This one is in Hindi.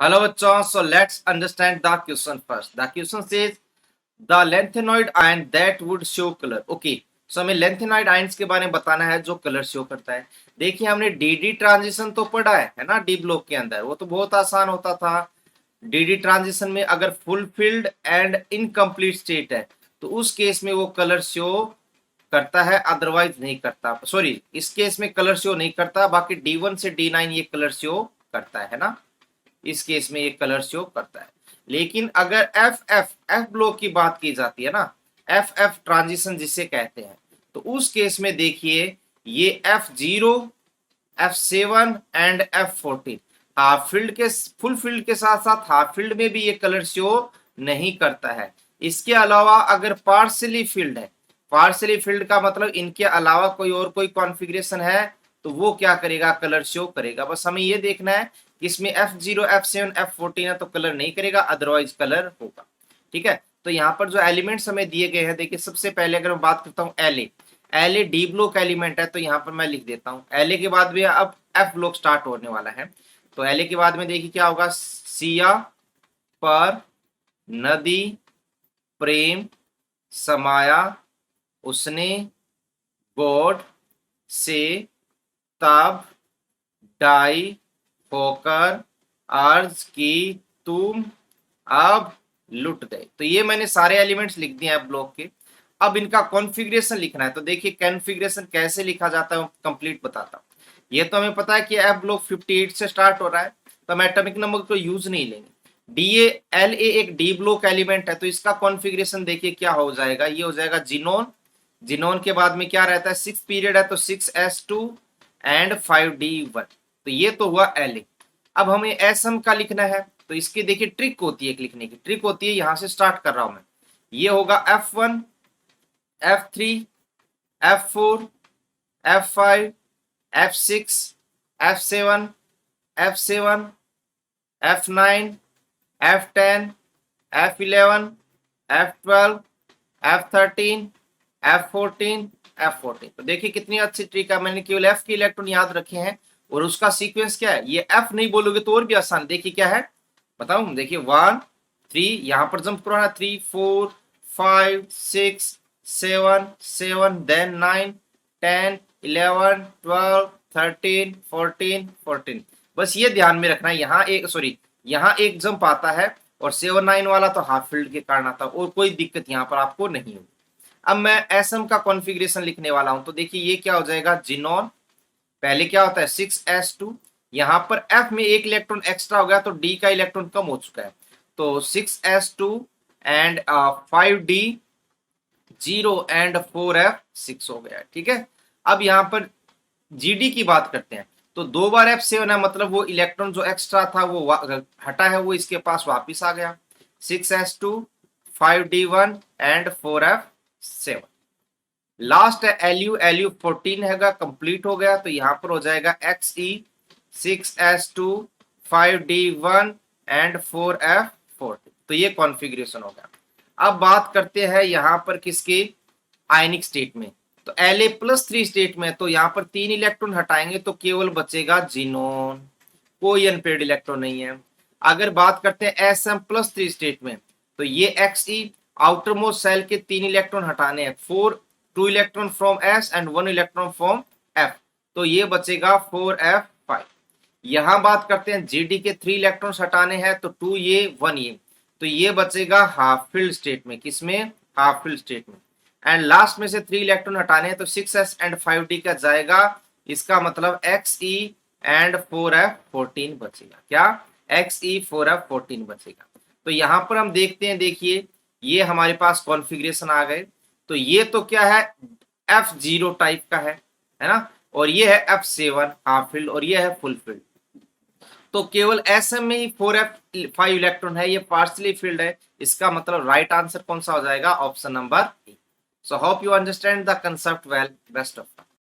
हेलो बच्चों, so let's understand the question first. The question says the lanthanoid ion that would show colour. Okay, so हमें लेंथेनॉइड आयंस के बारे में बताना है जो कलर शो करता है. देखिए, हमने डी डी ट्रांजिशन तो पढ़ा है ना, डी ब्लॉक के अंदर. वो तो बहुत आसान होता था. डी डी ट्रांजिशन में अगर फुलफिल्ड एंड इनकम्प्लीट स्टेट है तो उस केस में वो कलर शो करता है, अदरवाइज नहीं करता. सॉरी, इस केस में कलर शो नहीं करता, बाकी D1 से D9 ये कलर शो करता है ना. इस केस में ये कलर शो करता है. लेकिन अगर एफ एफ एफ ब्लॉक की बात की जाती है ना, एफ एफ ट्रांजिशन जिसे कहते हैं, तो उस केस में देखिए ये F0, F7 and F14 half field के फुल फील्ड के साथ साथ हाफ फील्ड में भी ये कलर शो नहीं करता है. इसके अलावा अगर पार्शियली फील्ड है, पार्शियली फील्ड का मतलब इनके अलावा कोई और कोई कॉन्फ़िगरेशन है तो वो क्या करेगा, कलर शो करेगा. बस हमें ये देखना है कि इसमें F0, F7, F14 है तो कलर नहीं करेगा, अदरवाइज कलर होगा. ठीक है, तो यहाँ पर जो एलिमेंट्स हमें दिए गए हैं, देखिए सबसे पहले अगर मैं बात करता हूँ L A D block element है, तो यहाँ पर मैं लिख देता हूँ एल ए के बाद भी अब एफ ब्लॉक स्टार्ट होने वाला है. तो एल ए के बाद में देखिए क्या होगा, सिया पर नदी प्रेम समाया उसने बोर्ड से तब डाई होकर अर्ज की तुम अब लुट गए. तो ये मैंने सारे एलिमेंट्स लिख दिए हैं ब्लॉक के. अब इनका कॉन्फ़िगरेशन लिखना है. तो देखिए कॉन्फ़िगरेशन कैसे लिखा जाता है कंप्लीट बताता हूँ. ये तो हमें पता है कि एफ ब्लॉक 58 से स्टार्ट हो रहा है, तो हम एटॉमिक नंबर को यूज नहीं लेंगे. डी ए एल ए एक डी ब्लॉक एलिमेंट है, तो इसका कॉन्फ़िगरेशन देखिए क्या हो जाएगा, ये हो जाएगा जिनोन. जिनोन के बाद में क्या रहता है, 6 पीरियड है तो 6s2 एंड 5d1. तो ये तो हुआ एल ए. अब हमें एस एम का लिखना है, तो इसकी देखिए ट्रिक होती है, लिखने की ट्रिक होती है. यहां से स्टार्ट कर रहा हूं मैं. ये होगा F1, F3, F4, F5, F6, F7, F7, F9, F10, F11, F12, F13, F14, F14. तो देखिए कितनी अच्छी ट्रिक है. मैंने केवल F के इलेक्ट्रॉन याद रखे हैं और उसका सीक्वेंस क्या है, ये F नहीं बोलोगे तो और भी आसान. देखिए क्या है बताऊं, देखिए 1 3, यहां पर जंप करो ना, 3 4 5 6 7 7, देन 9 10 11 12 13 14 14. बस ये ध्यान में रखना है, यहाँ एक सॉरी यहाँ एक जंप आता है और 7 9 वाला तो हाफ फील्ड के कारण आता है, और कोई दिक्कत यहाँ पर आपको नहीं होगी. अब मैं एसएम का कॉन्फ़िगरेशन लिखने वाला हूं. तो देखिए ये क्या हो जाएगा, जिनोन. पहले क्या होता है 6s2, यहाँ पर F में एक इलेक्ट्रॉन एक्स्ट्रा हो गया तो D का इलेक्ट्रॉन कम हो चुका है, तो 6s2 and 5d 0 and 4f6 हो गया. ठीक है, अब यहाँ पर GD की बात करते हैं. तो 2 बार F7 है, मतलब वो इलेक्ट्रॉन जो एक्स्ट्रा था वो हटा है, वो इसके पास वापिस आ गया. 6s2 5d1 and 4f7. Last है LU 14 हैगा, कंप्लीट हो गया. तो यहाँ पर हो जाएगा XE 6s2 5d1 and 4f14. तो ये कॉन्फ़िगरेशन हो गया. अब बात करते हैं यहाँ पर किसकी, आयनिक स्टेट में. तो La+3 स्टेट में, तो यहाँ पर 3 इलेक्ट्रॉन हटाएंगे तो केवल बचेगा जिनोन, कोई अनपेड इलेक्ट्रॉन नहीं है. अगर बात करते हैं Sm+3 स्टेट में, तो ये Xe आउटर मोस्ट सेल के 3 इलेक्ट्रॉन हटाने हैं, 2 electron from S and 1 electron from F. तो ये बचेगा 4f5. यहां बात करते हैं GD के 3 इलेक्ट्रॉन्स हटाने हैं, तो 2 ये 1 ये, तो ये बचेगा हाफ फील्ड स्टेट में. किसमें, हाफ फील्ड स्टेट में. एंड लास्ट में से 3 इलेक्ट्रॉन हटाने हैं, तो 6s एंड 5d का जाएगा. इसका मतलब Xe एंड 4f14 बचेगा. क्या, Xe 4f14 बचेगा. तो यहां पर हम देखते हैं, देखिए ये हमारे पास कॉन्फ़िगरेशन आ गए. तो ये तो क्या है, F0 टाइप का है ना, और ये है F7 हाफ फील्ड, और ये है फुल फील्ड. तो केवल SM में ही 4f5 इलेक्ट्रॉन है, ये पार्शियली फील्ड है. इसका मतलब राइट आंसर कौन सा हो जाएगा, option number A. So hope you understand the concept well. Best of